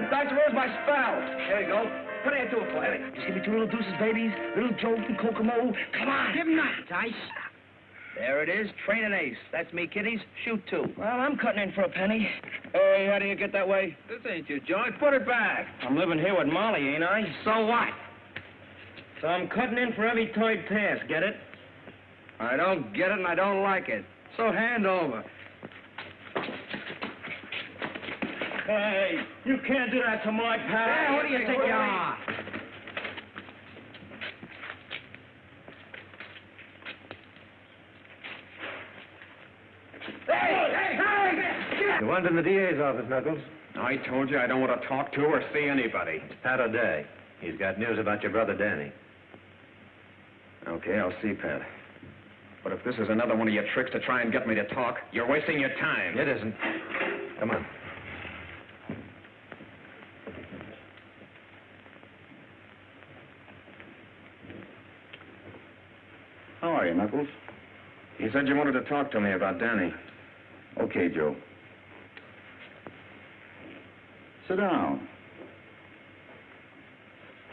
Doctor, where's my spell? There you go. What do you do it for? Just give me 2 little deuces, babies, little joke and Kokomo. Come on. Give him that, Dice. There it is. Train an ace. That's me, kiddies. Shoot 2. Well, I'm cutting in for a penny. Hey, how do you get that way? This ain't your joint. Put it back. I'm living here with Molly, ain't I? So what? So I'm cutting in for every toy pass, get it? I don't get it and I don't like it. So hand over. Hey, you can't do that to my pal. Hey, what do you think you are? You want in the DA's office, Knuckles? I told you I don't want to talk to or see anybody. Pat O'Day. He's got news about your brother, Danny. Okay, I'll see Pat. But if this is another one of your tricks to try and get me to talk, you're wasting your time. It isn't. Come on. How are you, Knuckles? You said you wanted to talk to me about Danny. Okay, Joe. Sit down.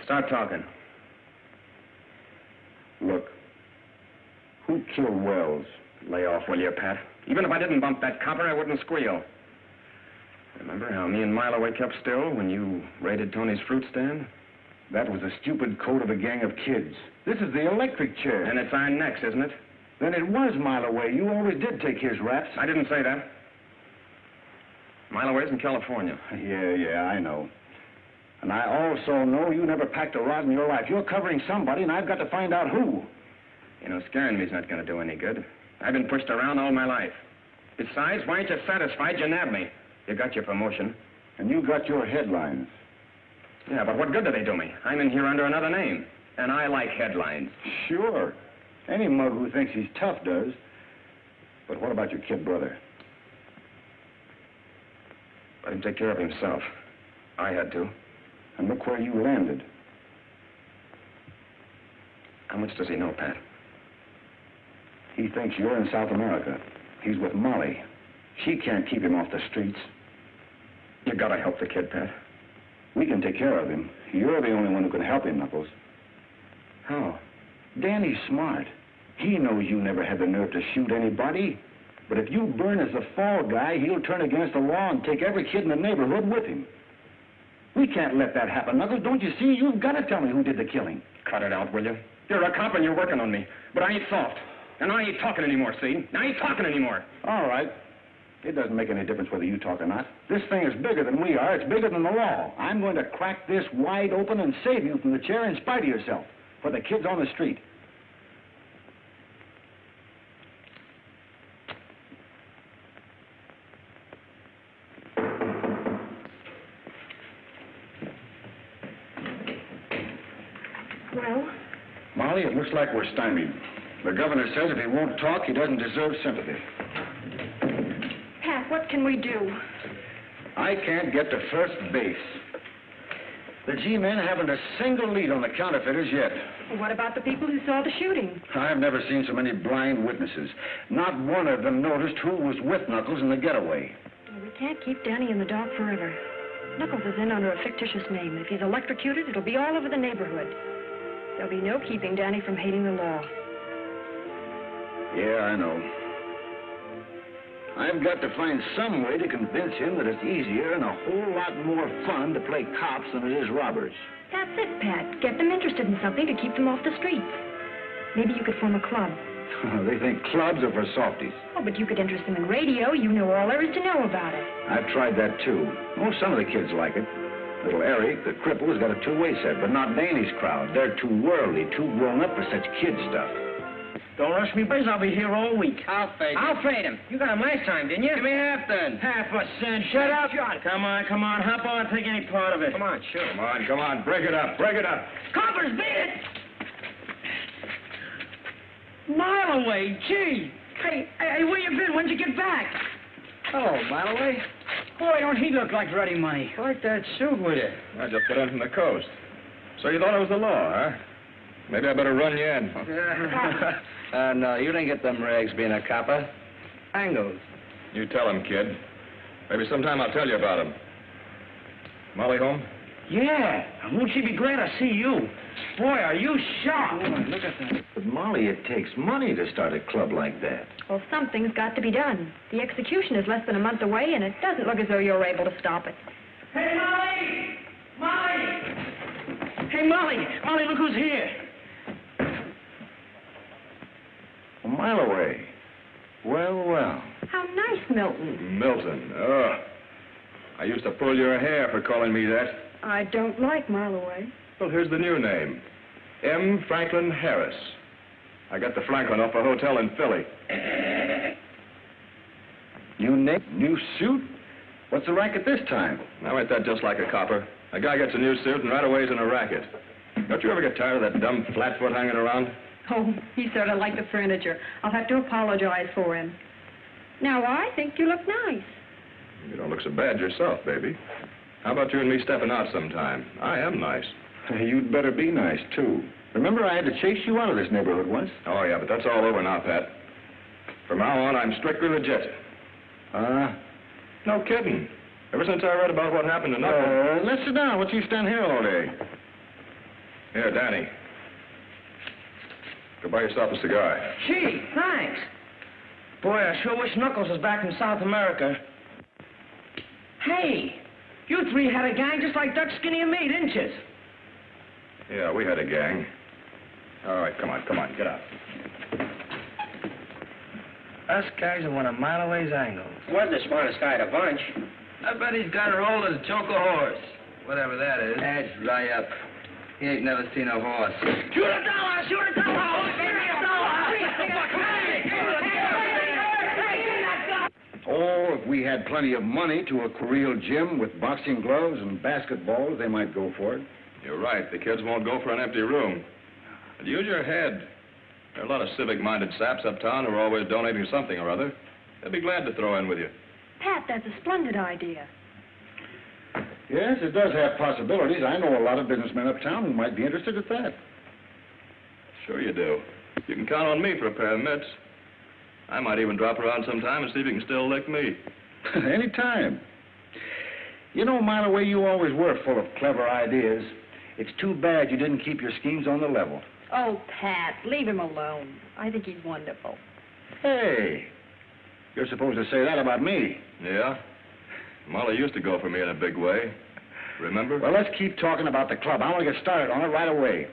Start talking. Look, who killed Wells? Lay off, will you, Pat? Even if I didn't bump that copper, I wouldn't squeal. Remember how me and Milo kept still when you raided Tony's fruit stand? That was a stupid code of a gang of kids. This is the electric chair. And it's our necks, isn't it? Then it was Milo Way. You always did take his raps. I didn't say that. Milo Way's in California. Yeah, I know. And I also know you never packed a rod in your life. You're covering somebody, and I've got to find out who. You know, scaring me's not going to do any good. I've been pushed around all my life. Besides, why aren't you satisfied you nabbed me? You got your promotion. And you got your headlines. Yeah, but what good do they do me? I'm in here under another name. And I like headlines. Sure. Any mug who thinks he's tough does. But what about your kid brother? Let him take care of himself. I had to. And look where you landed. How much does he know, Pat? He thinks you're in South America. He's with Molly. She can't keep him off the streets. You gotta help the kid, Pat. We can take care of him. You're the only one who can help him, Knuckles. How? Danny's smart. He knows you never had the nerve to shoot anybody. But if you burn as the fall guy, he'll turn against the law and take every kid in the neighborhood with him. We can't let that happen, Knuckles. Don't you see? You've got to tell me who did the killing. Cut it out, will you? You're a cop and you're working on me. But I ain't soft. And I ain't talking anymore, see? I ain't talking anymore. All right. It doesn't make any difference whether you talk or not. This thing is bigger than we are. It's bigger than the law. I'm going to crack this wide open and save you from the chair in spite of yourself. For the kids on the street. Well? Molly, it looks like we're stymied. The governor says if he won't talk, he doesn't deserve sympathy. Pat, what can we do? I can't get to first base. The G-men haven't a single lead on the counterfeiters yet. Well, what about the people who saw the shooting? I've never seen so many blind witnesses. Not one of them noticed who was with Knuckles in the getaway. Well, we can't keep Danny in the dark forever. Knuckles is in under a fictitious name. If he's electrocuted, it'll be all over the neighborhood. There'll be no keeping Danny from hating the law. Yeah, I know. I've got to find some way to convince him that it's easier and a whole lot more fun to play cops than it is robbers. That's it, Pat. Get them interested in something to keep them off the streets. Maybe you could form a club. They think clubs are for softies. Oh, but you could interest them in radio. You know all there is to know about it. I've tried that, too. Oh, some of the kids like it. Little Eric, the cripple, has got a two-way set, but not Danny's crowd. They're too worldly, too grown up for such kid stuff. Don't rush me, boys. I'll be here all week. I'll trade him. You got him last time, didn't you? Give me half, then. Half a cent. Shut up. Come on. Hop on. Take any part of it. Come on, shoot. Come on. Break it up. Coppers, beat it! Mile away. Gee. Hey, where you been? When'd you get back? Oh, by the way. Boy, don't he look like ready money. Like that suit with you. I just got in from the coast. So you thought it was the law, huh? Maybe I better run you in. No, you didn't get them rags being a copper. Angles. You tell him, kid. Maybe sometime I'll tell you about him. Molly home? Yeah. Won't she be glad to see you? Boy, are you sharp. Look at that. But, Molly, it takes money to start a club like that. Well, something's got to be done. The execution is less than a month away, and it doesn't look as though you're able to stop it. Hey, Molly! Molly! Hey, Molly! Molly, look who's here. A mile away. Well, well. How nice, Milton. Milton. Oh. I used to pull your hair for calling me that. I don't like Mile Away. Well, here's the new name. M. Franklin Harris. I got the Franklin off a hotel in Philly. New name, new suit? What's the racket this time? Now, ain't that just like a copper? A guy gets a new suit and right away he's in a racket. Don't you ever get tired of that dumb flatfoot hanging around? Oh, he sort of like the furniture. I'll have to apologize for him. Now, I think you look nice. You don't look so bad yourself, baby. How about you and me stepping out sometime? I am nice. You'd better be nice, too. Remember I had to chase you out of this neighborhood once? Oh, yeah, but that's all over now, Pat. From now on, I'm strictly legit. No kidding. Ever since I read about what happened to Knuckles... let's sit down. What you stand here all day? Here, Danny. Go buy yourself a cigar. Gee, thanks. Boy, I sure wish Knuckles was back from South America. Hey, you three had a gang just like Dutch, Skinny, and me, didn't you? Yeah, we had a gang. All right, come on, get out. Us guys are one of Mile Away's angles. Wasn't the smartest guy at a bunch. I bet he's got her old as Joker horse, whatever that is. That's right up. He ain't never seen a horse. Shoot a dollar! Shoot a dollar! Give me a dollar! Oh, if we had plenty of money to a real gym with boxing gloves and basketballs, they might go for it. You're right. The kids won't go for an empty room. But use your head. There are a lot of civic-minded saps uptown who are always donating something or other. They'd be glad to throw in with you. Pat, that's a splendid idea. Yes, it does have possibilities. I know a lot of businessmen uptown who might be interested at that. Sure you do. You can count on me for a pair of mitts. I might even drop around sometime and see if you can still lick me. Anytime. You know, Mile Away, you always were full of clever ideas. It's too bad you didn't keep your schemes on the level. Oh, Pat, leave him alone. I think he's wonderful. Hey, you're supposed to say that about me. Yeah? Molly used to go for me in a big way. Remember? Well, let's keep talking about the club. I want to get started on it right away.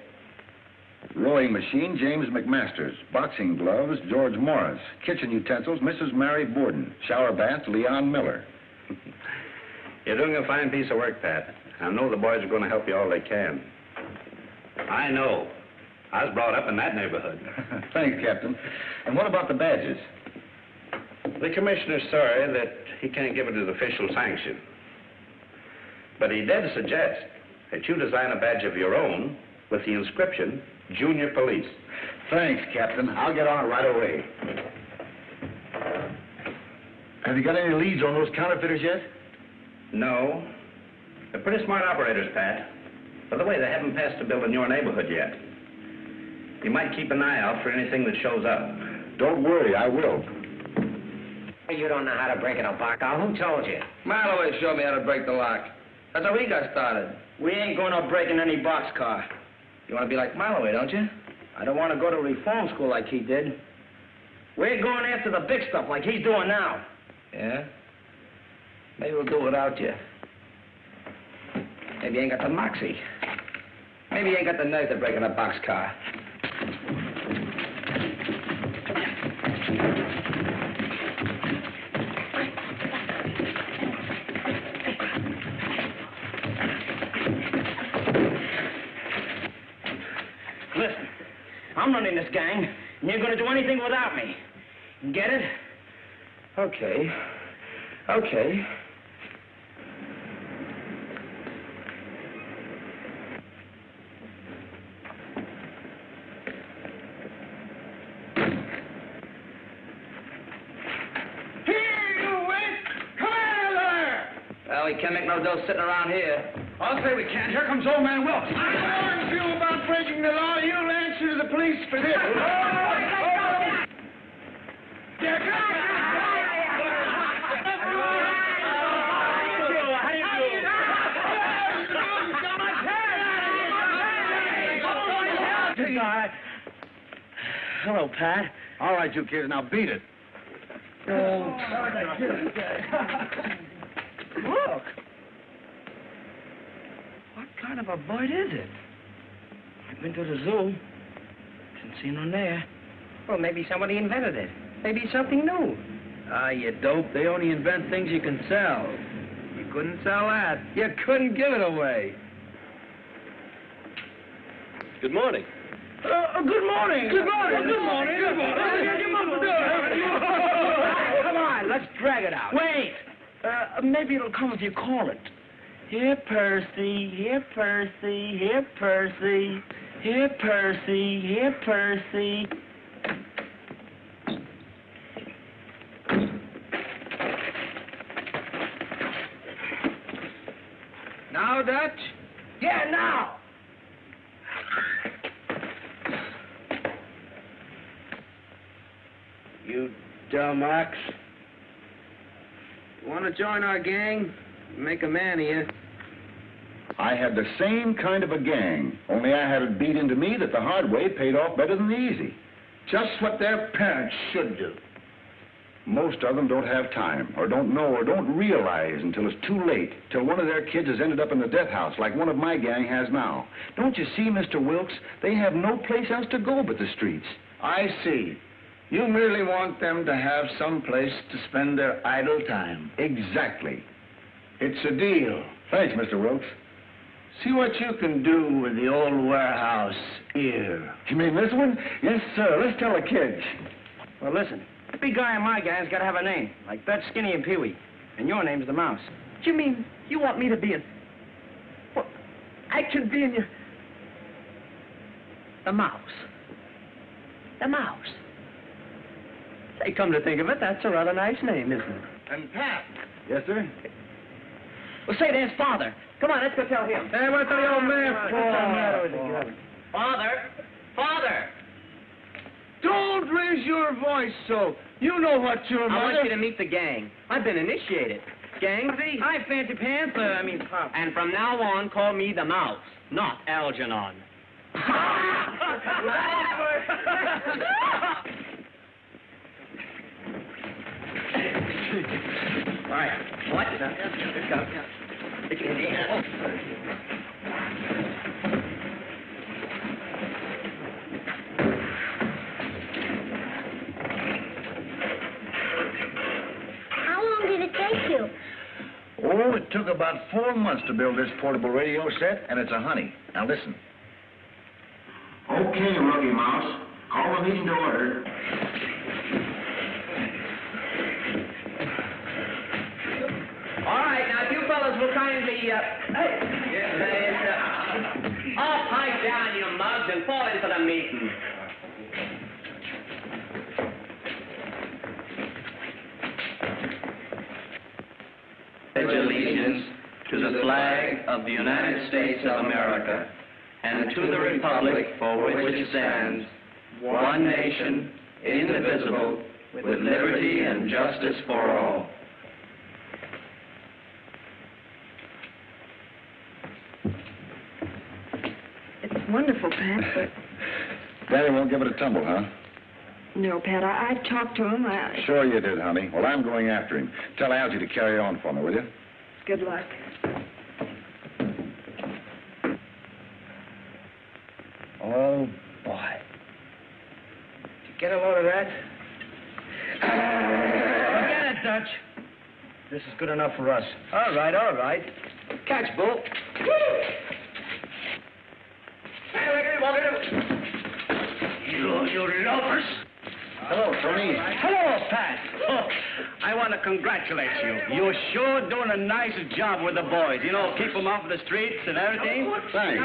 Rowing machine, James McMasters. Boxing gloves, George Morris. Kitchen utensils, Mrs. Mary Borden. Shower bath, Leon Miller. You're doing a fine piece of work, Pat. I know the boys are going to help you all they can. I know. I was brought up in that neighborhood. Thanks, Captain. And what about the badges? The commissioner's sorry that he can't give it his official sanction. But he did suggest that you design a badge of your own with the inscription, Junior Police. Thanks, Captain. I'll get on it right away. Have you got any leads on those counterfeiters yet? No. They're pretty smart operators, Pat. By the way, they haven't passed a bill in your neighborhood yet. You might keep an eye out for anything that shows up. Don't worry, I will. You don't know how to break in a lock. Who told you? Mile Away showed me how to break the lock. That's how we got started. We ain't going to break in any boxcar. You want to be like Mile Away, don't you? I don't want to go to reform school like he did. We're going after the big stuff like he's doing now. Yeah? Maybe we'll do it without you. Maybe you ain't got the moxie. Maybe you ain't got the nerve to break in a boxcar. Listen, I'm running this gang, and you're going to do anything without me. Get it? Okay. Okay. Well, we can't make no dough sitting around here. I'll say we can't. Here comes old man Wilkes. I warned you about breaking the law. You'll answer to the police for this. hello, Pat. All right, you kids, now beat it. Oh. Look. What kind of a bird is it? I've been to the zoo. Didn't see none there. Well, maybe somebody invented it. Maybe it's something new. Ah, you dope. They only invent things you can sell. You couldn't sell that. You couldn't give it away. Good morning. Good morning. Good morning. Good morning. Good morning. Come on, let's drag it out. Wait. Maybe it'll come if you call it. Here, Percy. Here, Percy. Here, Percy. Here, Percy. Here, Percy. Now, Dutch? Yeah, now. You dumb ox. You want to join our gang? Make a man of you. I had the same kind of a gang, only I had it beat into me that the hard way paid off better than the easy. Just what their parents should do. Most of them don't have time, or don't know, or don't realize until it's too late, till one of their kids has ended up in the death house like one of my gang has now. Don't you see, Mr. Wilkes? They have no place else to go but the streets. I see. You merely want them to have some place to spend their idle time. Exactly. It's a deal. Thanks, Mr. Wilkes. See what you can do with the old warehouse here. You mean this one? Yes, sir. Let's tell the kids. Well, listen. The big guy in my gang's got to have a name, like Bet, Skinny, and Pee-wee. And your name's the Mouse. You mean you want me to be in... Well, I can be in your... The Mouse. The Mouse. Say, come to think of it, that's a rather nice name, isn't it? And Pat. Yes, sir? Well, say, there's Father. Come on, let's go tell him. Hey, what's the old man? Father! Father! Don't raise your voice so. You know what your mother... I want you to meet the gang. I've been initiated. Gangsy? Hi, Fancy Pants. Pop. And from now on, call me the Mouse, not Algernon. All right. What? How long did it take you? Oh, it took about 4 months to build this portable radio set, and it's a honey. Now listen. Okay, Rookie Mouse. Call the meeting to order. All right, now, if you fellas will kindly, all pipe down, you mugs, and fall into the meeting. Pledge allegiance to the flag of the United States of America and to the republic for which it stands, one nation, indivisible, with liberty and justice for all. It's wonderful, Pat, but... Daddy won't give it a tumble, huh? No, Pat, I talked to him. Sure you did, honey. Well, I'm going after him. Tell Algie to carry on for me, will you? Good luck. Oh, boy. Did you get a load of that? Forget it, Dutch. This is good enough for us. All right, all right. Catch, Bull. You lovers. Hello, Tony. Hello, Pat. Oh, I want to congratulate you. You're sure doing a nice job with the boys. You know, keep them off the streets and everything. Thanks.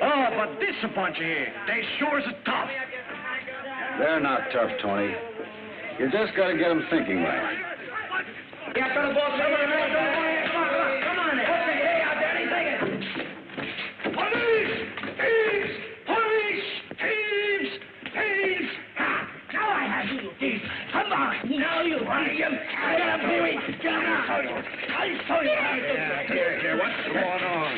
Oh, but this a bunch of here. They sure is tough. They're not tough, Tony. You just got to get them thinking right. Yeah, brother, boss. Come on there. Okay, hey, out there, take it. Police! Thieves! Police! Thieves! Thieves! Ha! Now I have you. teeth. Come on. Now you. Get up, Pee-wee. Get up. I'll show you how to do it. Here, what's going on?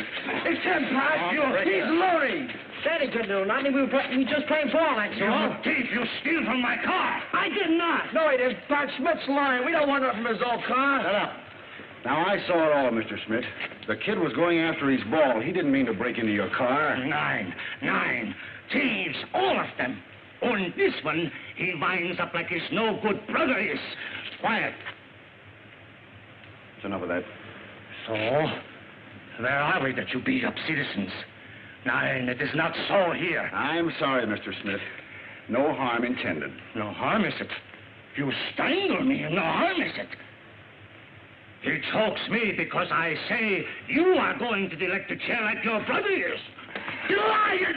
It's him, Pat. He's loading. Daddy couldn't do nothing. We just playing ball, that's all. You thief. You steal from my car. I did not. No, he didn't. Pat Schmidt's lying. We don't want nothing from his old car. Shut up. Now, I saw it all, Mr. Schmidt. The kid was going after his ball. He didn't mean to break into your car. Nine. Thieves, all of them. On this one, he winds up like his no-good brother is. Quiet. That's enough of that. So, where are we that you beat up citizens? Nine, it is not so here. I'm sorry, Mr. Smith. No harm intended. No harm, is it? You strangle me, no harm, is it? He chokes me because I say you are going to the electric chair like your brother is. You liar!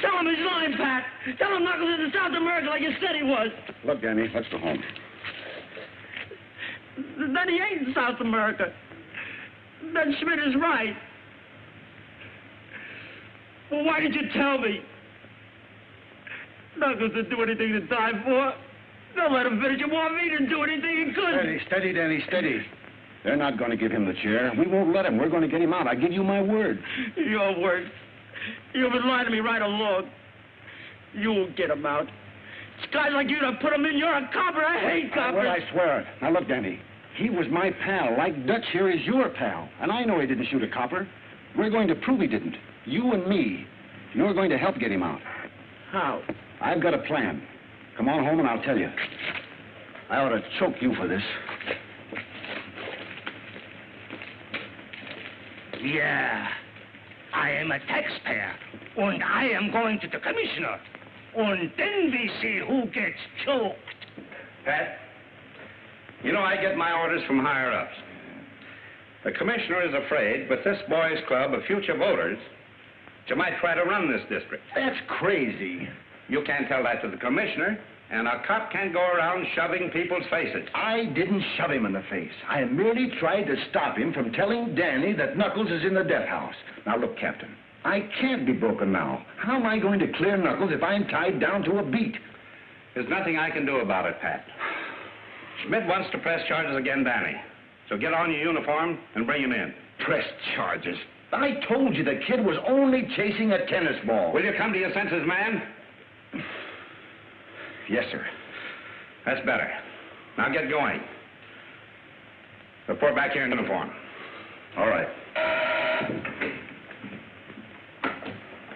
Tell him he's lying, Pat. Tell him Knuckles is in South America like you said he was. Look, Danny, let's go home. Then he ain't in South America. Then Schmidt is right. Well, why did you tell me? Knuckles didn't do anything to die for. Don't let him finish. You want me to do anything he could. Steady, Danny, steady. They're not going to give him the chair. We won't let him. We're going to get him out. I give you my word. Your word. You've been lying to me right along. You'll get him out. It's guys like you that put him in. You're a copper. I hate coppers. Well, I swear it. Now, look, Danny. He was my pal, like Dutch here is your pal. And I know he didn't shoot a copper. We're going to prove he didn't. You and me. You're going to help get him out. How? I've got a plan. Come on home and I'll tell you. I ought to choke you for this. Yeah. I am a taxpayer. And I am going to the commissioner. And then we see who gets choked. Pat, you know I get my orders from higher-ups. The commissioner is afraid with this boys' club of future voters that you might try to run this district. That's crazy. You can't tell that to the commissioner, and a cop can't go around shoving people's faces. I didn't shove him in the face. I merely tried to stop him from telling Danny that Knuckles is in the death house. Now, look, Captain, I can't be broken now. How am I going to clear Knuckles if I'm tied down to a beat? There's nothing I can do about it, Pat. Schmidt wants to press charges against Danny. So get on your uniform and bring him in. Press charges? I told you the kid was only chasing a tennis ball. Will you come to your senses, man? Yes, sir. That's better. Now get going. Report back here in uniform. All right.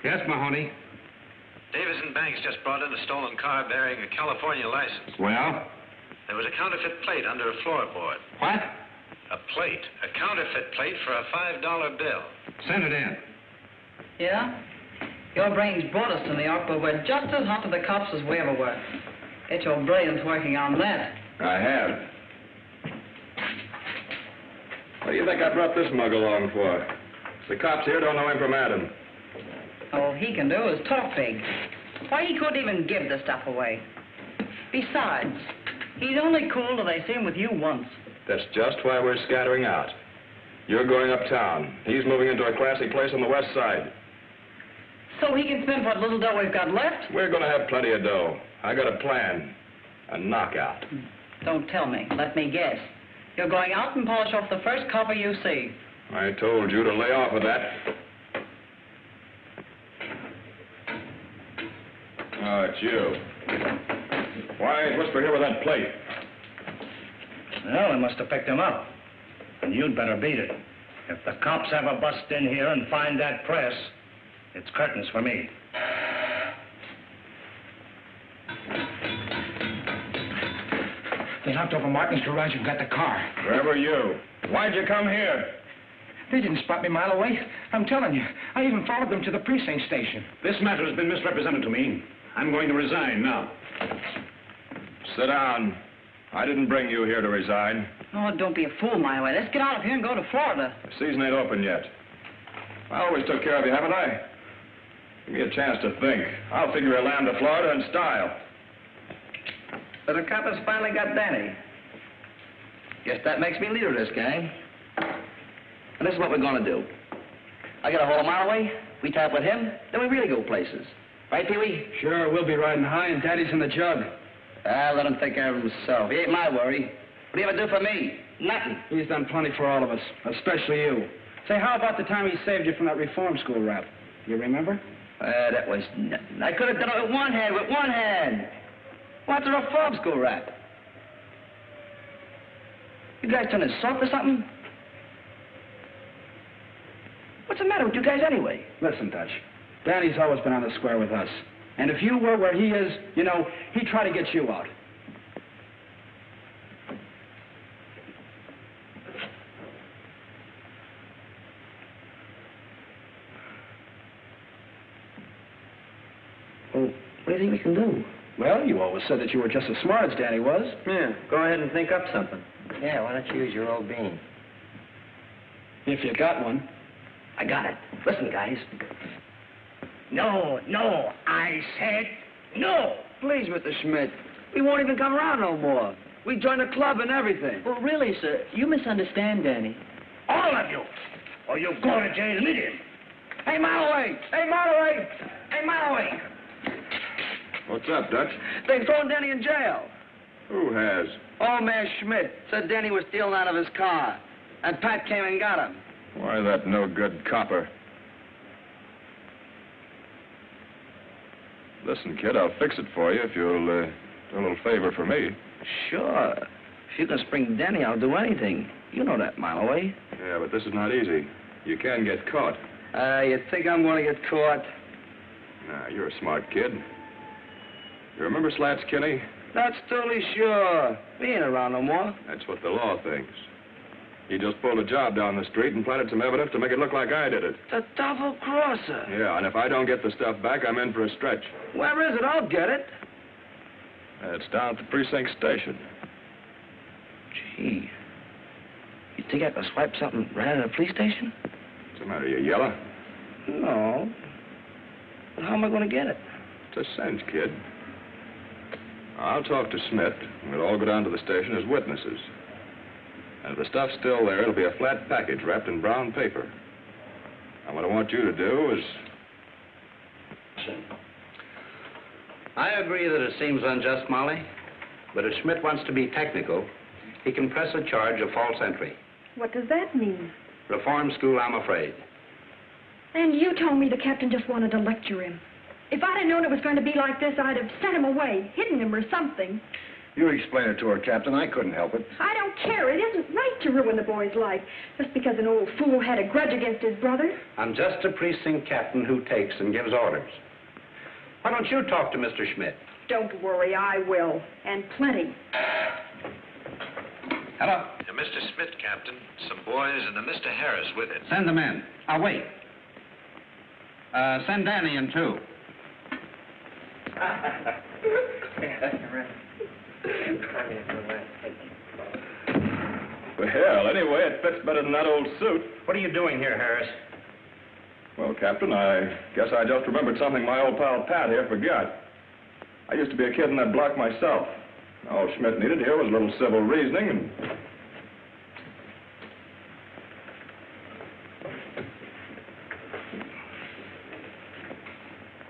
Yes, Mahoney? Davis and Banks just brought in a stolen car bearing a California license. Well? There was a counterfeit plate under a floorboard. What? A plate. A counterfeit plate for a $5 bill. Send it in. Yeah? Your brains brought us to New York, but we're just as hot to the cops as we ever were. Get your brilliance working on that. I have. What do you think I brought this mug along for? The cops here don't know him from Adam. All he can do is talk big. Why, he couldn't even give the stuff away. Besides, he's only cool till they see him with you once. That's just why we're scattering out. You're going uptown. He's moving into a classy place on the west side. So he can spend what little dough we've got left? We're going to have plenty of dough. I got a plan. A knockout. Don't tell me. Let me guess. You're going out and polish off the first copper you see. I told you to lay off of that. Oh, it's you. Why, what's for here with that plate? Well, they must have picked him up. And you'd better beat it. If the cops ever bust in here and find that press, it's curtains for me. They knocked over Martin's garage and got the car. Where were you? Why'd you come here? They didn't spot me a mile away. I'm telling you. I even followed them to the precinct station. This matter has been misrepresented to me. I'm going to resign now. Sit down. I didn't bring you here to resign. Oh, don't be a fool, my way. Let's get out of here and go to Florida. The season ain't open yet. I always took care of you, haven't I? Give me a chance to think. I'll figure a land to Florida in style. So the coppers finally got Danny. Guess that makes me leader of this gang. And this is what we're gonna do. I get a hold of Marloway, we tie up with him, then we really go places. Right, Pee-wee? Sure, we'll be riding high and Daddy's in the jug. Let him take care of himself. He ain't my worry. What do you ever do for me? Nothing. He's done plenty for all of us, especially you. Say, how about the time he saved you from that reform school rap? You remember? That was nothing. I could have done it with one hand. What's a reform school rap? You guys turning soft or something? What's the matter with you guys anyway? Listen, Dutch. Danny's always been on the square with us. And if you were where he is, you know, he'd try to get you out. Well, what do you think we can do? Well, you always said that you were just as smart as Danny was. Yeah, go ahead and think up something. Yeah, why don't you use your old bean? If you got one. I got it. Listen, guys. No, I said no. Please, Mr. Schmidt. We won't even come around no more. We join the club and everything. Well, really, sir, you misunderstand Danny. All of you. Or you go to jail with him. Hey, Malloway! Hey, Malloway! Hey, Malloway! What's up, Dutch? They're throwing Danny in jail. Who has? Old man Schmidt said Danny was stealing out of his car. And Pat came and got him. Why, that no-good copper. Listen, kid, I'll fix it for you if you'll do a little favor for me. Sure. If you can spring Danny, I'll do anything. You know that, Malloway. Yeah, but this is not easy. You can get caught. You think I'm going to get caught? Nah, you're a smart kid. You remember Slats Kinney? Not totally sure. He ain't around no more. That's what the law thinks. He just pulled a job down the street and planted some evidence to make it look like I did it. The double-crosser. Yeah, and if I don't get the stuff back, I'm in for a stretch. Where is it? I'll get it. It's down at the precinct station. Gee. You think I could swipe something right out of the police station? What's the matter, you yellow? No. But how am I going to get it? It's a cinch, kid. I'll talk to Smith, and we'll all go down to the station as witnesses. And if the stuff's still there, it'll be a flat package wrapped in brown paper. And what I want you to do is... I agree that it seems unjust, Molly. But if Schmidt wants to be technical, he can press a charge of false entry. What does that mean? Reform school, I'm afraid. And you told me the captain just wanted to lecture him. If I'd have known it was going to be like this, I'd have sent him away, hidden him or something. You explain it to her, Captain. I couldn't help it. I don't care. It isn't right to ruin the boy's life just because an old fool had a grudge against his brother. I'm just a precinct captain who takes and gives orders. Why don't you talk to Mr. Schmidt? Don't worry, I will. And plenty. Hello? Mr. Schmidt, Captain. Some boys and a Mr. Harris with it. Send them in. I'll wait. Send Danny in, too. Well, anyway, it fits better than that old suit. What are you doing here, Harris? Well, Captain, I guess I just remembered something my old pal Pat here forgot. I used to be a kid in that block myself. All Schmidt needed here was a little civil reasoning and...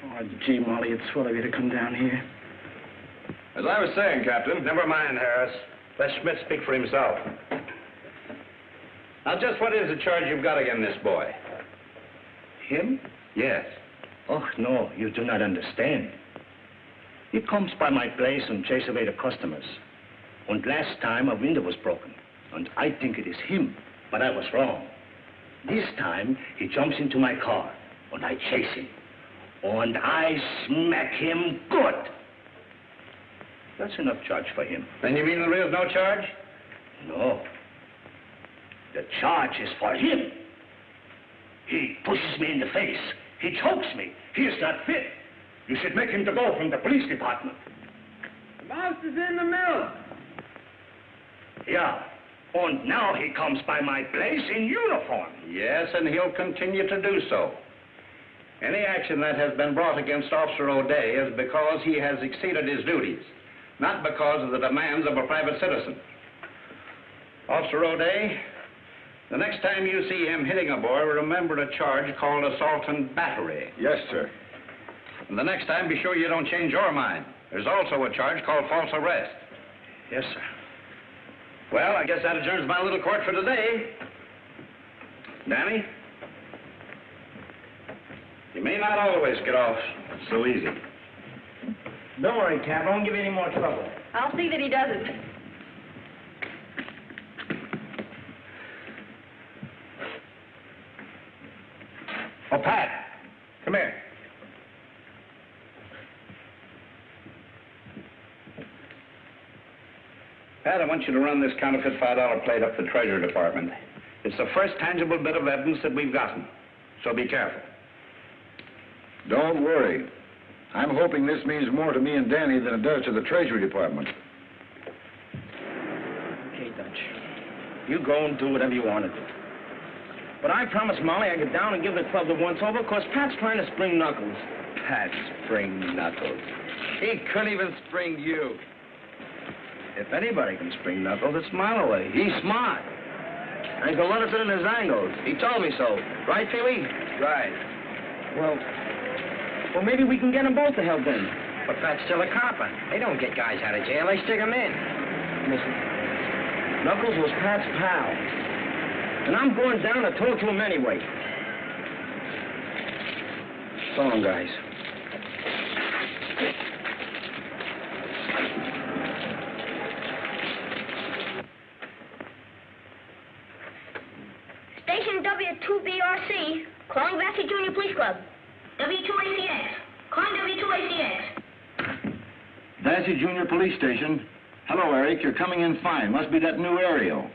Oh, gee, Molly, it's swell of you to come down here. As I was saying, Captain... Never mind, Harris. Let Schmidt speak for himself. Now, just what is the charge you've got against this boy? Him? Yes. Oh, no, you do not understand. He comes by my place and chases away the customers. And last time a window was broken. And I think it is him, but I was wrong. This time, he jumps into my car, and I chase him. And I smack him good. That's enough charge for him. Then you mean there is no charge? No. The charge is for him. He pushes me in the face. He chokes me. He is not fit. You should make him to go from the police department. The mouse is in the mill. Yeah. And now he comes by my place in uniform. Yes, and he'll continue to do so. Any action that has been brought against Officer O'Day is because he has exceeded his duties, not because of the demands of a private citizen. Officer O'Day, the next time you see him hitting a boy, remember a charge called assault and battery. Yes, sir. And the next time, be sure you don't change your mind. There's also a charge called false arrest. Yes, sir. Well, I guess that adjourns my little court for today. Danny? You may not always get off so easy. Don't worry, Cap. I won't give you any more trouble. I'll see that he doesn't. Oh, Pat, come here. Pat, I want you to run this counterfeit $5 plate up the Treasury Department. It's the first tangible bit of evidence that we've gotten, so be careful. Don't worry. I'm hoping this means more to me and Danny than it does to the Treasury Department. Okay, Dutch. You go and do whatever you want to do. But I promised Molly I'd get down and give the club the once-over because Pat's trying to spring Knuckles. Pat spring Knuckles. He couldn't even spring you. If anybody can spring Knuckles, it's Mileway. He's smart. And he can let us in his angles. He told me so. Right, Pee-wee? Right. Well, maybe we can get them both to help in. But Pat's still a copper. They don't get guys out of jail. They stick them in. Listen, Knuckles was Pat's pal. And I'm going down to talk to him anyway. So long, guys. Station W2BRC, calling back to Junior Police Club. W2ACX, calling W2ACX. Dancy Junior Police Station. Hello, Eric. You're coming in fine. Must be that new aerial.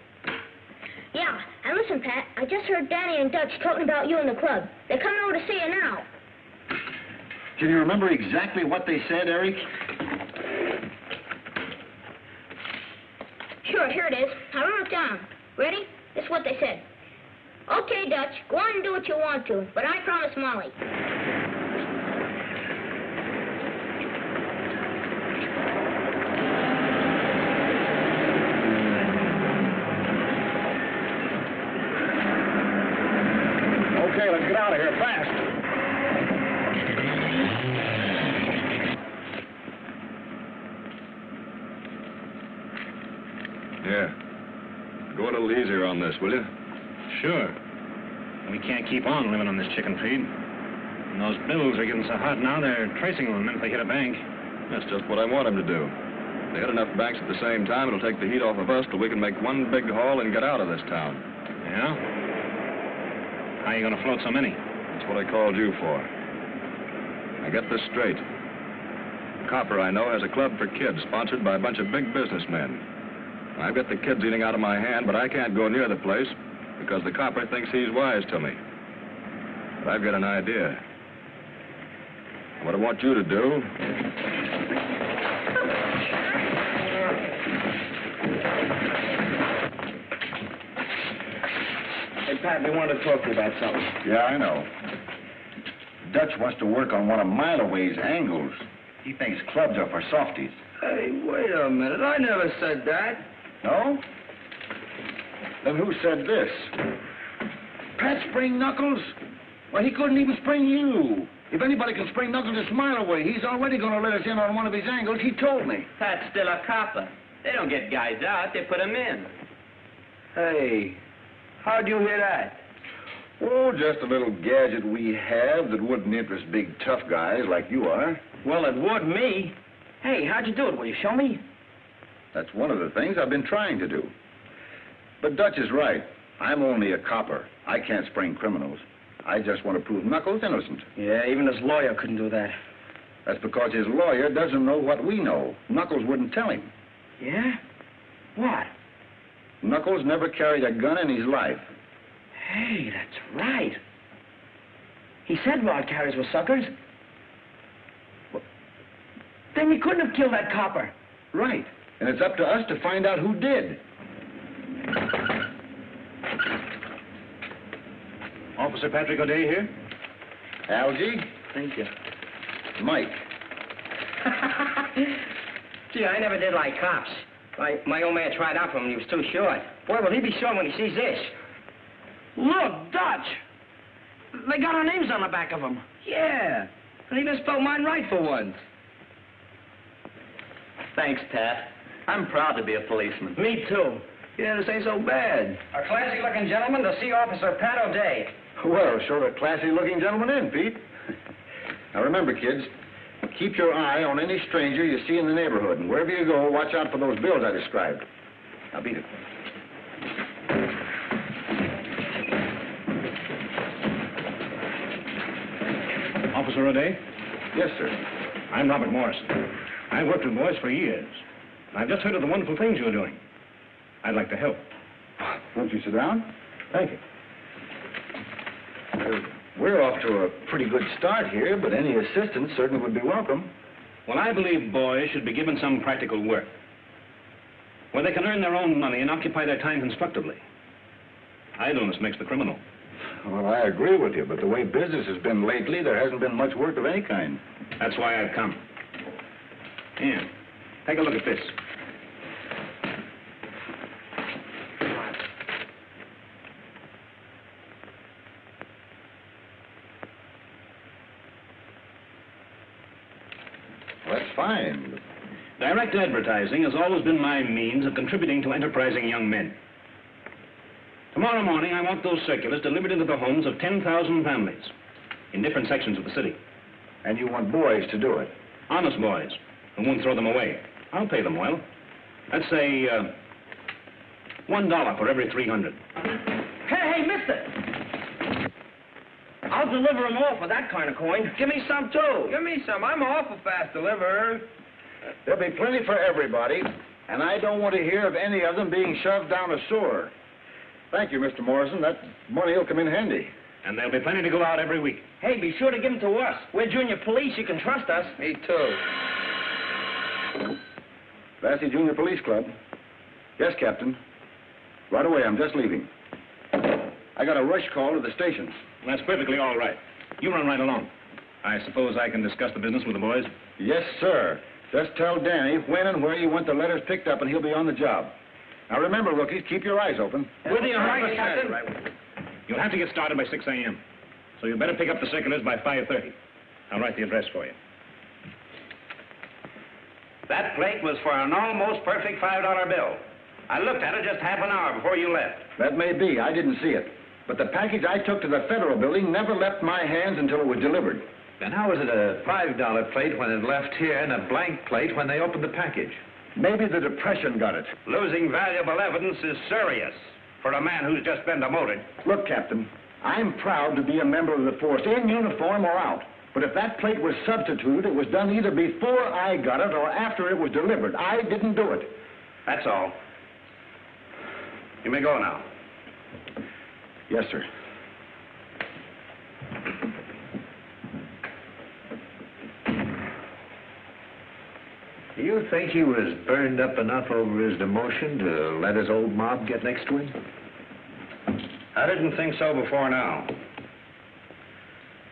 Yeah, and listen, Pat, I just heard Danny and Dutch talking about you in the club. They're coming over to see you now. Can you remember exactly what they said, Eric? Sure, here it is. I wrote it down. Ready? This is what they said. Okay, Dutch, go on and do what you want to, but I promise Molly. Okay, let's get out of here fast. Yeah. Go a little easier on this, will you? Sure. We can't keep on living on this chicken feed. And those bills are getting so hot now, they're tracing them the minute they hit a bank. That's just what I want him to do. If they hit enough banks at the same time, it'll take the heat off of us till we can make one big haul and get out of this town. Yeah? How are you going to float so many? That's what I called you for. Now get this straight. The copper I know has a club for kids sponsored by a bunch of big businessmen. I've got the kids eating out of my hand, but I can't go near the place because the copper thinks he's wise to me. But I've got an idea. What I want you to do... Hey, Pat, we wanted to talk to you about something. Yeah, I know. Dutch wants to work on one of Mileway's angles. He thinks clubs are for softies. Hey, wait a minute. I never said that. No? Then who said this? Pat spring Knuckles? Well, he couldn't even spring you. If anybody can spring Knuckles, it's Mileway. He's already going to let us in on one of his angles. He told me. Pat's still a copper. They don't get guys out. They put them in. Hey, how'd you hear that? Oh, just a little gadget we have that wouldn't interest big, tough guys like you are. Well, it would me. Hey, how'd you do it? Will you show me? That's one of the things I've been trying to do. But Dutch is right. I'm only a copper. I can't spring criminals. I just want to prove Knuckles innocent. Yeah, even his lawyer couldn't do that. That's because his lawyer doesn't know what we know. Knuckles wouldn't tell him. Yeah? What? Knuckles never carried a gun in his life. Hey, that's right. He said rod carriers were suckers. Well, then he couldn't have killed that copper. Right. And it's up to us to find out who did. Officer Patrick O'Day here. Algie? Thank you. Mike. Gee, I never did like cops. My old man tried out for him and he was too short. Boy, will he be short when he sees this. Look, Dutch. They got our names on the back of them. Yeah. And he even spelled mine right for once. Thanks, Pat. I'm proud to be a policeman. Me too. Yeah, this ain't so bad. A classy-looking gentleman to see Officer Pat O'Day. Well, sure a classy-looking gentleman in, Pete. Now, remember, kids, keep your eye on any stranger you see in the neighborhood, and wherever you go, watch out for those bills I described. Now, beat it. Officer O'Day? Yes, sir. I'm Robert Morrison. I've worked with boys for years. I've just heard of the wonderful things you're doing. I'd like to help. Won't you sit down? Thank you. We're off to a pretty good start here, but any assistance certainly would be welcome. Well, I believe boys should be given some practical work, where they can earn their own money and occupy their time constructively. Idleness makes the criminal. Well, I agree with you, but the way business has been lately, there hasn't been much work of any kind. That's why I've come. Here, take a look at this. Well, that's fine. Direct advertising has always been my means of contributing to enterprising young men. Tomorrow morning, I want those circulars delivered into the homes of 10,000 families in different sections of the city. And you want boys to do it? Honest boys, who won't throw them away. I'll pay them well. Let's say, $1 for every 300. Hey, mister! I'll deliver them all for that kind of coin. Give me some, too. Give me some. I'm an awful fast deliverer. There'll be plenty for everybody, and I don't want to hear of any of them being shoved down a sewer. Thank you, Mr. Morrison. That money will come in handy. And there'll be plenty to go out every week. Hey, be sure to give them to us. We're junior police. You can trust us. Me too. Lassie Junior Police Club. Yes, Captain. Right away. I'm just leaving. I got a rush call to the station. That's perfectly all right. You run right along. I suppose I can discuss the business with the boys? Yes, sir. Just tell Danny when and where you want the letters picked up, and he'll be on the job. Now, remember, rookies, keep your eyes open. With you, right, Captain. You'll have to get started by 6 a.m., so you better pick up the circulars by 5:30. I'll write the address for you. That plate was for an almost perfect $5 bill. I looked at it just half an hour before you left. That may be. I didn't see it. But the package I took to the Federal Building never left my hands until it was delivered. Then how was it a $5 plate when it left here and a blank plate when they opened the package? Maybe the Depression got it. Losing valuable evidence is serious for a man who's just been demoted. Look, Captain, I'm proud to be a member of the force, in uniform or out. But if that plate was substituted, it was done either before I got it or after it was delivered. I didn't do it. That's all. You may go now. Yes, sir. Do you think he was burned up enough over his demotion to let his old mob get next to him? I didn't think so before now.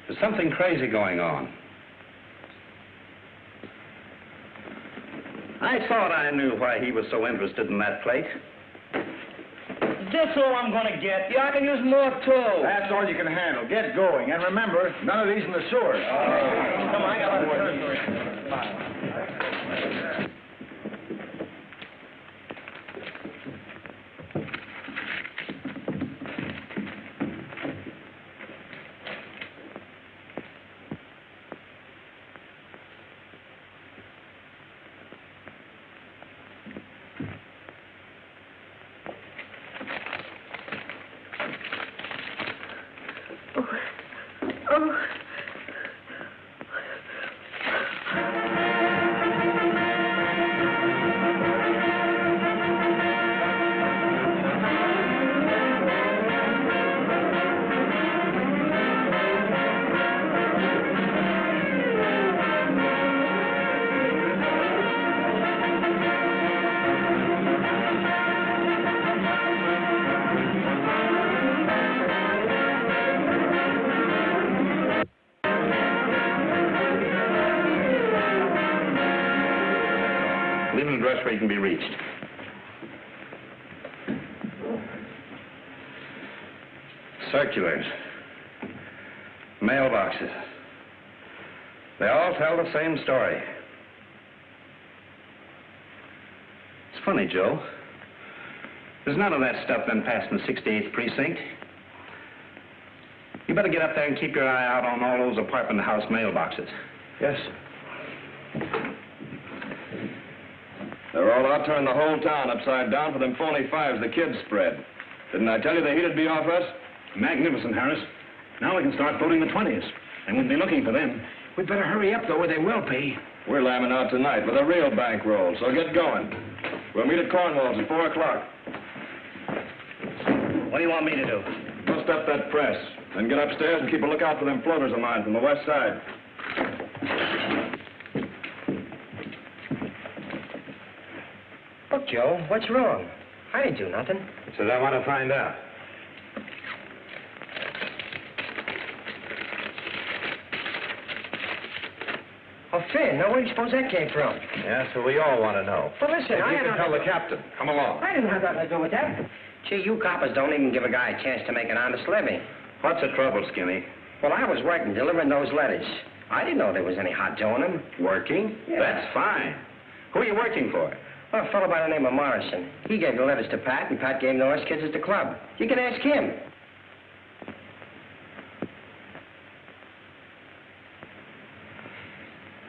There's something crazy going on. I thought I knew why he was so interested in that plate. That's all I'm gonna get. Yeah, I can use more, too. That's all you can handle. Get going. And remember, none of these in the sewer. Come on, I got one. Where he can be reached. Circulars. Mailboxes. They all tell the same story. It's funny, Joe. There's none of that stuff been passed in the 68th precinct. You better get up there and keep your eye out on all those apartment house mailboxes. Yes. They're all out turning the whole town upside down for them phony fives the kids spread. Didn't I tell you the heat'd be off us? Magnificent, Harris. Now we can start voting the 20s. They won't be looking for them. We'd better hurry up, though, or they will be. We're lambing out tonight with a real bankroll, so get going. We'll meet at Cornwall's at 4 o'clock. What do you want me to do? Bust up that press, then get upstairs and keep a lookout for them floaters of mine from the west side. Look, Joe, what's wrong? I didn't do nothing. Says I want to find out. Oh, Finn, now where do you suppose that came from? Yeah, so we all want to know. Well, listen, If I you had can tell the captain. Come along. I didn't have nothing to do with that. Gee, you coppers don't even give a guy a chance to make an honest living. What's the trouble, Skinny? Well, I was working, delivering those letters. I didn't know there was any hot dough in them. Working? Yeah. That's fine. Who are you working for? Well, a fellow by the name of Morrison. He gave the letters to Pat, and Pat gave them to us kids at the club. You can ask him.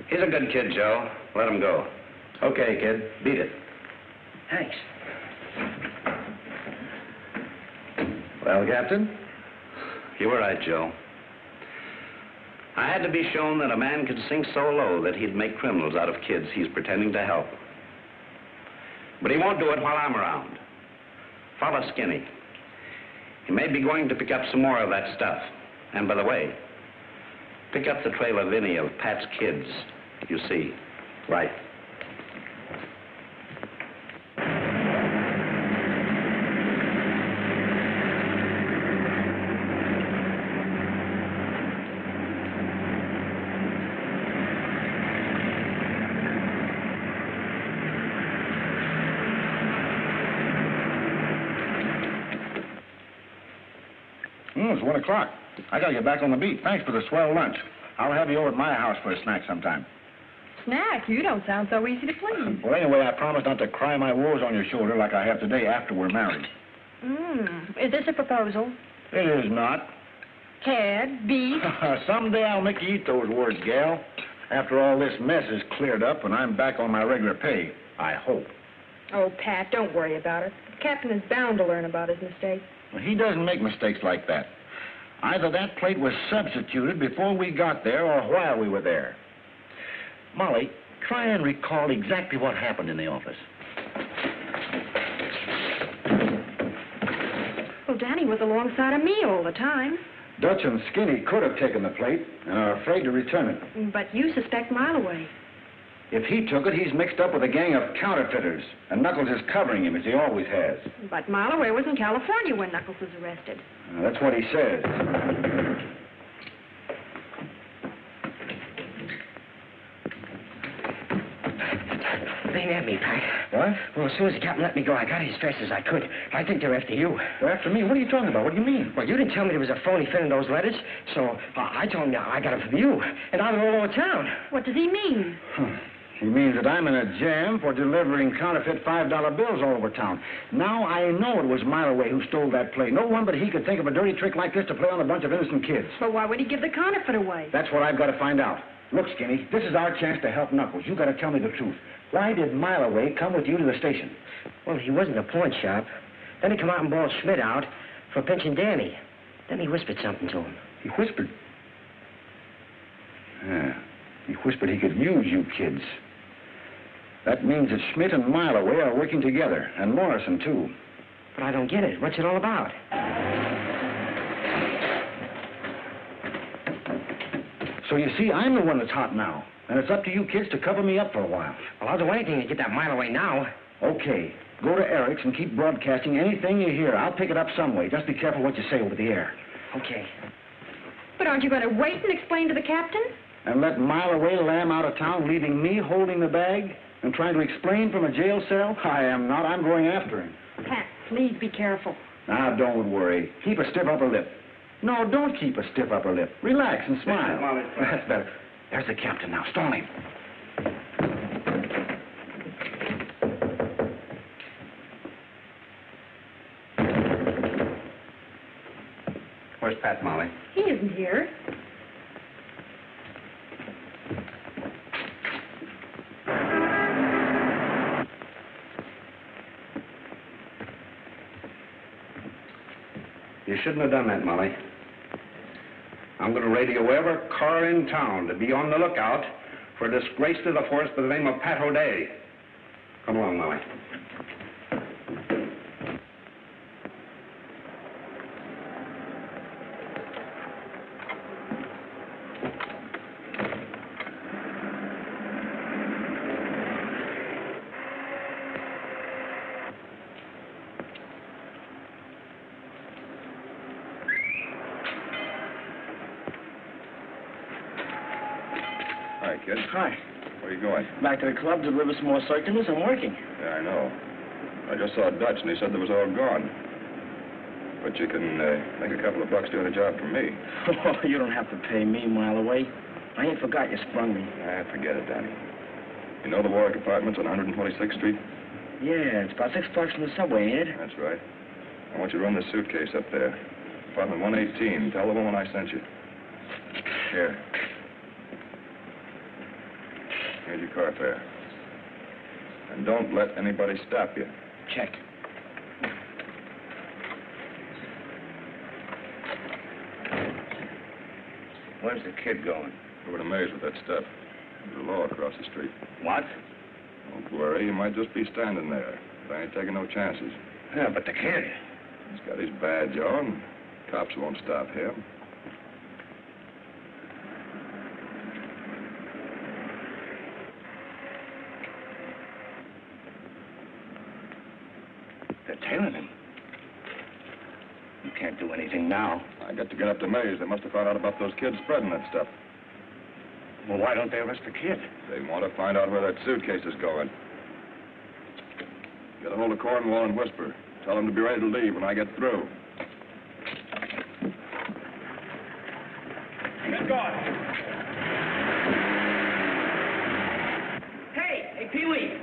He's a good kid, Joe. Let him go. Okay, kid. Beat it. Thanks. Well, Captain? You were right, Joe. I had to be shown that a man could sink so low that he'd make criminals out of kids he's pretending to help. But he won't do it while I'm around. Follow Skinny. He may be going to pick up some more of that stuff. And by the way, pick up the trail of any of Pat's kids, you see. Right. It's 1 o'clock. I gotta get back on the beat. Thanks for the swell lunch. I'll have you over at my house for a snack sometime. Snack? You don't sound so easy to please. Well, anyway, I promise not to cry my woes on your shoulder like I have today after we're married. Is this a proposal? It is not. Cad, beef? Someday I'll make you eat those words, gal. After all this mess is cleared up and I'm back on my regular pay, I hope. Oh, Pat, don't worry about it. The captain is bound to learn about his mistake. Well, he doesn't make mistakes like that. Either that plate was substituted before we got there or while we were there. Molly, try and recall exactly what happened in the office. Well, Danny was alongside of me all the time. Dutch and Skinny could have taken the plate and are afraid to return it. But you suspect Mileway. If he took it, he's mixed up with a gang of counterfeiters, and Knuckles is covering him, as he always has. But Mileway was in California when Knuckles was arrested. That's what he says. They nabbed me, Pat. What? Well, as soon as the captain let me go, I got as fast as I could. I think they're after you. They're after me? What are you talking about? What do you mean? Well, you didn't tell me there was a phony fin in those letters, so I told him I got them from you, and now they're all over town. What does he mean? He means that I'm in a jam for delivering counterfeit $5 bills all over town. Now I know it was Mileway who stole that plate. No one but he could think of a dirty trick like this to play on a bunch of innocent kids. But why would he give the counterfeit away? That's what I've got to find out. Look, Skinny, this is our chance to help Knuckles. You got to tell me the truth. Why did Mileway come with you to the station? Well, he wasn't a pawn shop. Then he come out and bawled Schmidt out for pinching Danny. Then he whispered something to him. He whispered? Yeah. He whispered he could use you kids. That means that Schmidt and Mileway are working together, and Morrison, too. But I don't get it. What's it all about? So you see, I'm the one that's hot now. And it's up to you kids to cover me up for a while. Well, I'll do anything to get that Mileway now. Okay. Go to Eric's and keep broadcasting anything you hear. I'll pick it up some way. Just be careful what you say over the air. Okay. But aren't you going to wait and explain to the captain? And let Mileway lamb out of town, leaving me holding the bag and trying to explain from a jail cell? I am not. I'm going after him. Pat, please be careful. Now, don't worry. Keep a stiff upper lip. No, don't keep a stiff upper lip. Relax and smile. That's better. There's the captain now. Stall him. Where's Pat, Molly? He isn't here. You shouldn't have done that, Molly. I'm going to radio every car in town to be on the lookout for a disgrace to the force by the name of Pat O'Day. Come along, Molly. Hi, kid. Hi. Where are you going? Back to the club to deliver some more circulars. I'm working. Yeah, I know. I just saw Dutch, and he said there was all gone. But you can make a couple of bucks doing a job for me. Oh, you don't have to pay me a mile away. I ain't forgot you sprung me. Forget it, Danny. You know the Warwick Apartments on 126th Street? Yeah, it's about 6 blocks from the subway, ain't it? That's right. I want you to run this suitcase up there. Apartment 118. Tell the woman I sent you. Here. Here's your car fare. And don't let anybody stop you. Check. Where's the kid going? Over to Mays with that stuff. There's a law across the street. What? Don't worry, he might just be standing there. But I ain't taking no chances. Yeah, but the kid. He's got his badge on. Cops won't stop him. They're tailing him. You can't do anything now. I got to get up to Mays. They must have found out about those kids spreading that stuff. Well, why don't they arrest the kid? They want to find out where that suitcase is going. Get a hold of Cornwall and whisper. Tell them to be ready to leave when I get through. Get going. Hey, Pee-wee.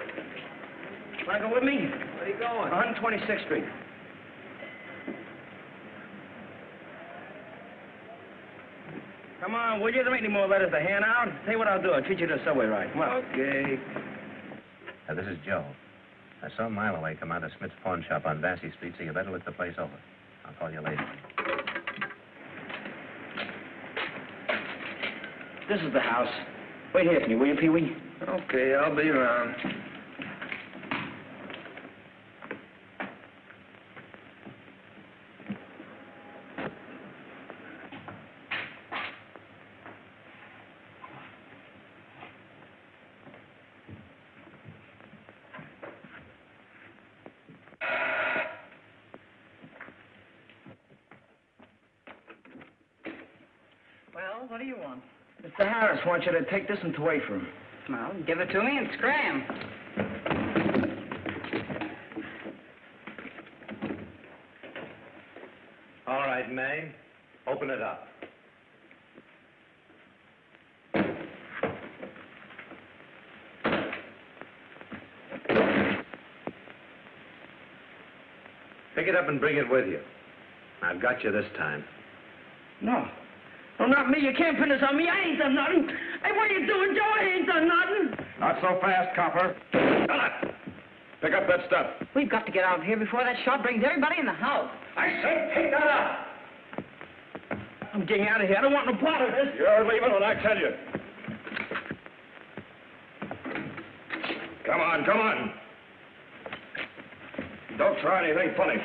Want to go with me? Where are you going? 126th Street. Come on, will you? There ain't any more letters to hand out. Tell you what I'll do. I'll treat you to a subway ride. Come on. Okay. This is Joe. I saw a mile away come out of Smith's pawn shop on Vassy Street, so you better look the place over. I'll call you later. This is the house. Wait here for me, will you, Pee-wee? Okay, I'll be around. Well, what do you want? Mr. Harris wants you to take this and away from him. Well, give it to me and scram. All right, May. Open it up. Pick it up and bring it with you. I've got you this time. No. No, not me. You can't pin this on me. I ain't done nothing. Hey, what are you doing, Joe? I ain't done nothing. Not so fast, copper. Pick up that stuff. We've got to get out of here before that shot brings everybody in the house. I said pick that up. I'm getting out of here. I don't want no part of this. You're leaving when I tell you. Come on, come on. Don't try anything funny.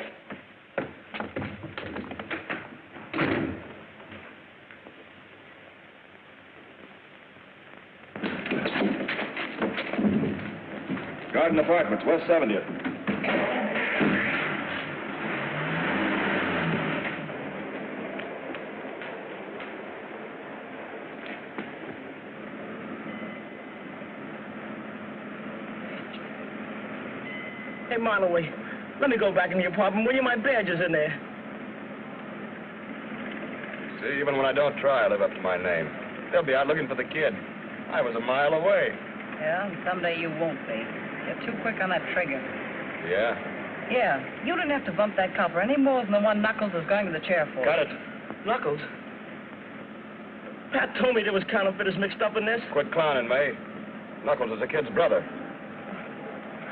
Garden Apartments, West 70th. Hey, Marloway, let me go back in the apartment. Will you? My badge is in there. See, even when I don't try, I live up to my name. They'll be out looking for the kid. I was a mile away. Yeah, and someday you won't be. You're too quick on that trigger. Yeah? Yeah, you didn't have to bump that copper any more than the one Knuckles is going to the chair for. Got it. Knuckles? Pat told me there was counterfeiters mixed up in this. Quit clowning, May. Knuckles is a kid's brother.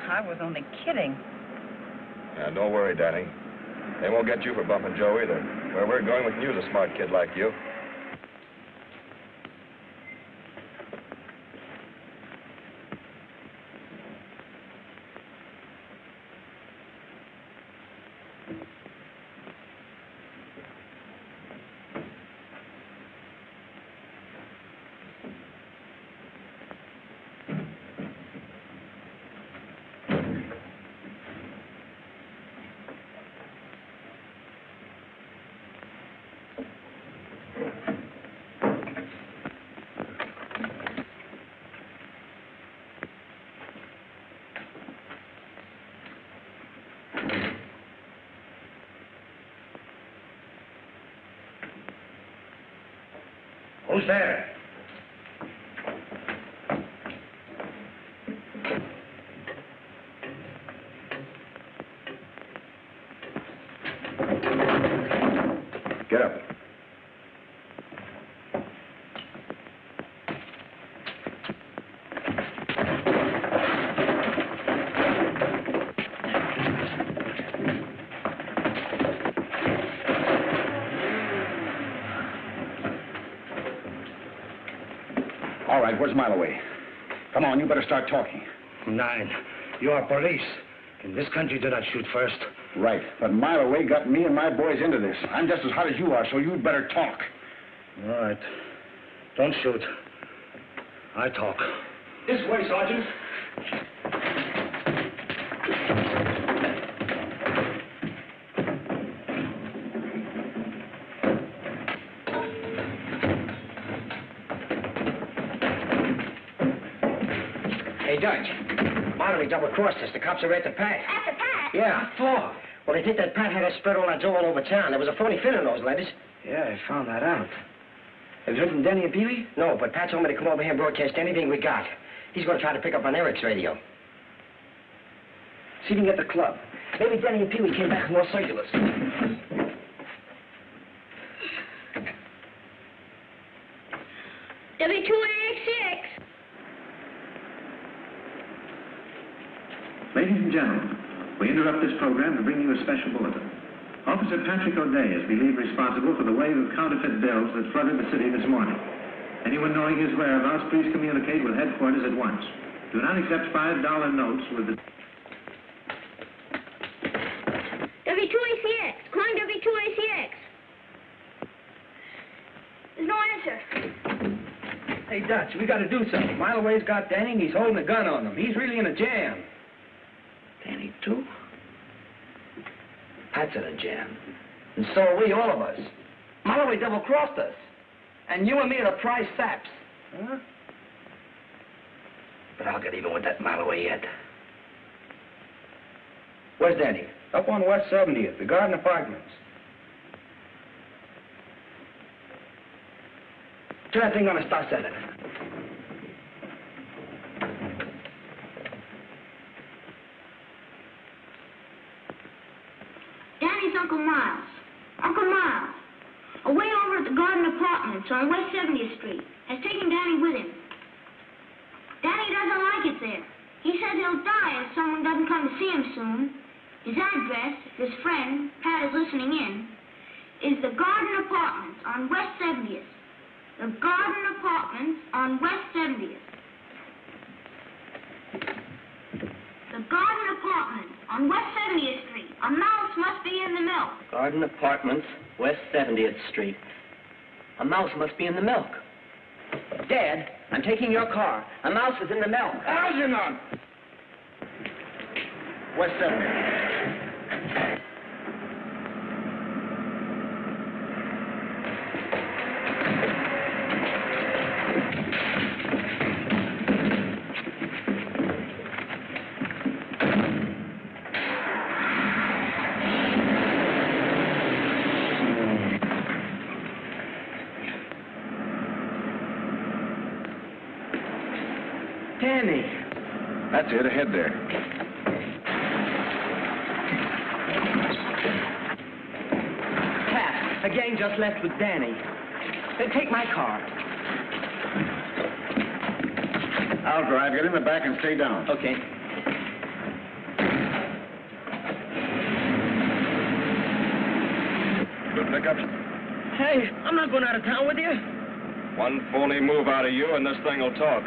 I was only kidding. Yeah, don't worry, Danny. They won't get you for bumping Joe either. Where we're going, we can use a smart kid like you. Who's there? Get up. All right, where's Mileway? Come on, you better start talking. 9. You are police. In this country, do not shoot first. Right, but Mileway got me and my boys into this. I'm just as hot as you are, so you'd better talk. All right. Don't shoot. I talk. This way, Sergeant. Hey, Dutch. Marjorie double-crossed us. The cops are at the Pat. At the Pat? Yeah. What for? Well, they think that Pat had us spread all that dough all over town. There was a phony fin in those letters. Yeah, I found that out. Have you heard from Denny and Pee-wee? No, but Pat told me to come over here and broadcast anything we got. He's going to try to pick up on Eric's radio. See if you can get the club. Maybe Denny and Pee-wee came back with more circulars. W2AX6. Ladies and gentlemen, we interrupt this program to bring you a special bulletin. Officer Patrick O'Day is believed responsible for the wave of counterfeit bills that flooded the city this morning. Anyone knowing his whereabouts, please communicate with headquarters at once. Do not accept $5 notes with the... W2ACX. Calling W2ACX. There's no answer. Hey, Dutch, we got to do something. Mileway's got Danny, and he's holding a gun on him. He's really in a jam. Danny, too? Pat's in a jam. And so are we, all of us. Mileway double-crossed us. And you and me are the prize saps. Huh? But I'll get even with that Mileway yet. Where's Danny? Up on West 70th, the Garden Apartments. Turn that thing on and start sending. Danny's Uncle Miles. Uncle Miles. Away over at the Garden Apartments on West 70th Street. Has taken Danny with him. Danny doesn't like it there. He says he'll die if someone doesn't come to see him soon. His address, if his friend, Pat, is listening in, is the Garden Apartments on West 70th. The Garden Apartments on West 70th. The Garden Apartments on West 70th Street. A mouse must be in the milk. Garden Apartments, West 70th Street. A mouse must be in the milk. Dad, I'm taking your car. A mouse is in the milk. Algernon! West 70th. That's it, ahead there. Pat, a gang just left with Danny. Take my car. I'll drive. Get in the back and stay down. Okay. Good pickup. Hey, I'm not going out of town with you. One phony move out of you and this thing will talk.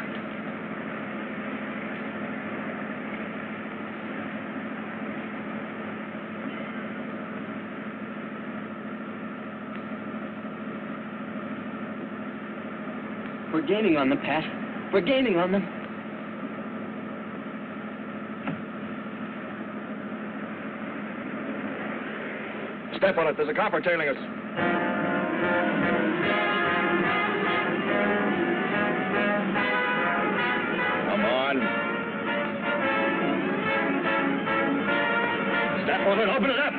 We're gaining on them, Pat. We're gaining on them. Step on it. There's a copper tailing us. Come on. Step on it. Open it up.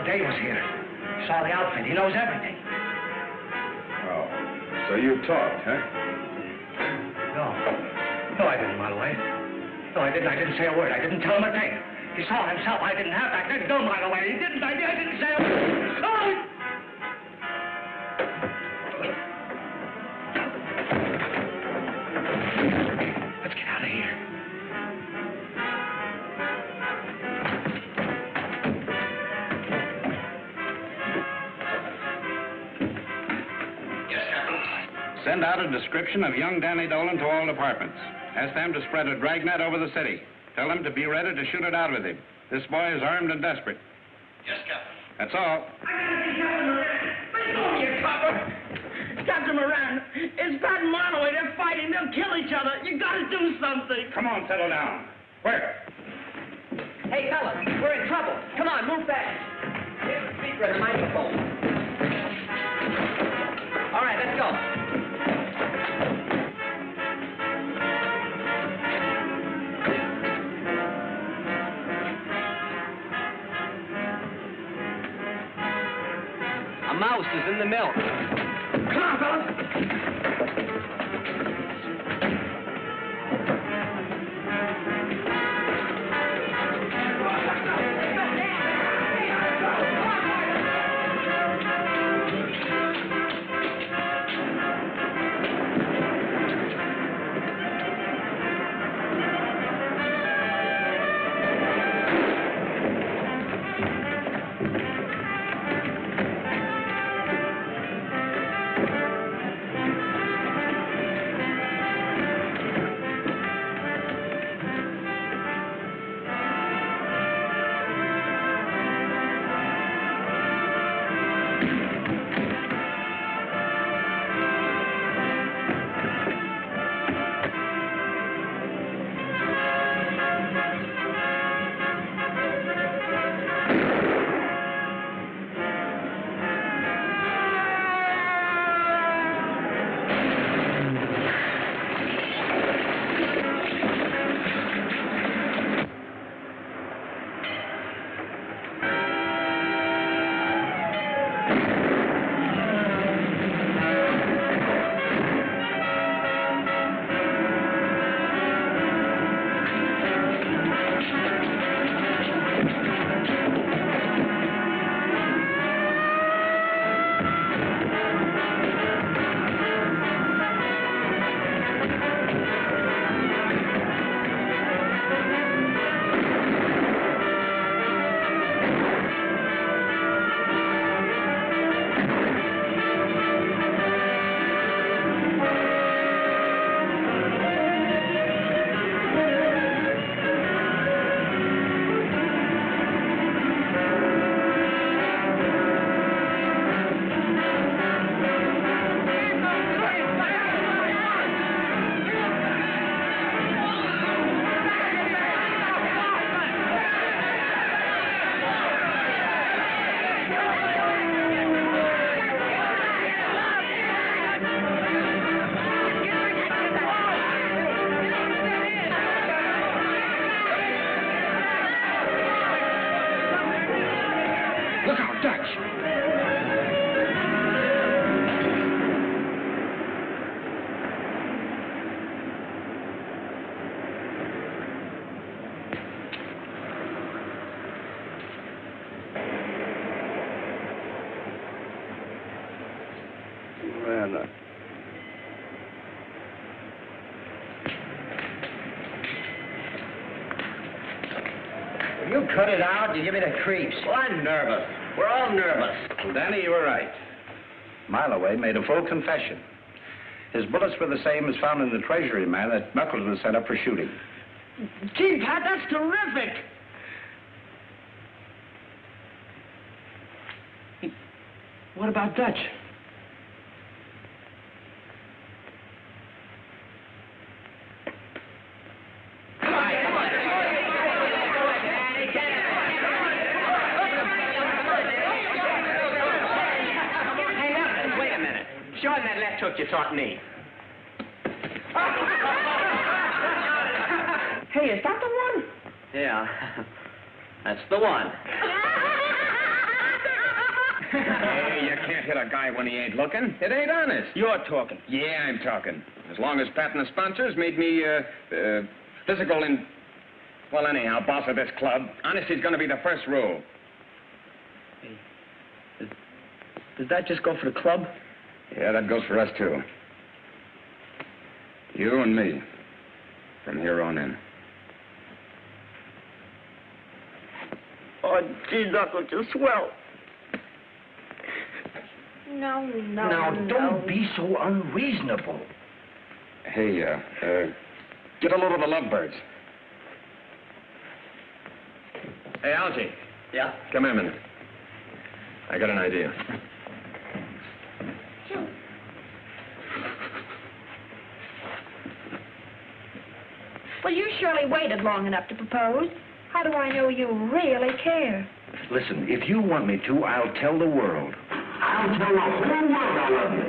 Day was here. Saw the outfit. He knows everything. Oh, so you talked, huh? No, I didn't, Marloway. No, I didn't. I didn't say a word. I didn't tell him a thing. He saw it himself. I didn't have that. I didn't go, Marloway. He didn't. I didn't say a word. Oh! Let's get out of here. Send out a description of young Danny Dolan to all departments. Ask them to spread a dragnet over the city. Tell them to be ready to shoot it out with him. This boy is armed and desperate. Yes, Captain. That's all. Captain Moran, it's Pat and Marloway. They're fighting. They'll kill each other. You gotta do something. Come on, settle down. Where? Hey, fellas, we're in trouble. Come on, move fast. Here's the speaker and the microphone. All right, let's go. A mouse is in the milk. Come on, fellas. Rather. You cut it out, you give me the creeps. Well, I'm nervous. We're all nervous. Well, Danny, you were right. Miloway made a full confession. His bullets were the same as found in the Treasury man that Knuckles was set up for shooting. Gee, Pat, that's terrific. What about Dutch? Show him that left hook you taught me. Hey, is that the one? Yeah, that's the one. Hey, you can't hit a guy when he ain't looking. It ain't honest. You're talking. Yeah, I'm talking. As long as Pat and the sponsors made me, physical and... Well, anyhow, boss of this club, honesty's gonna be the first rule. Hey, does that just go for the club? Yeah, that goes for us, too. You and me, from here on in. Oh, gee, Knuckles, you're swell. No. Now, don't be so unreasonable. Hey, get a load of the lovebirds. Hey, Algie. Yeah? Come here a minute. I got an idea. Well, you surely waited long enough to propose. How do I know you really care? Listen, if you want me to, I'll tell the world. I'll tell the whole world I love you.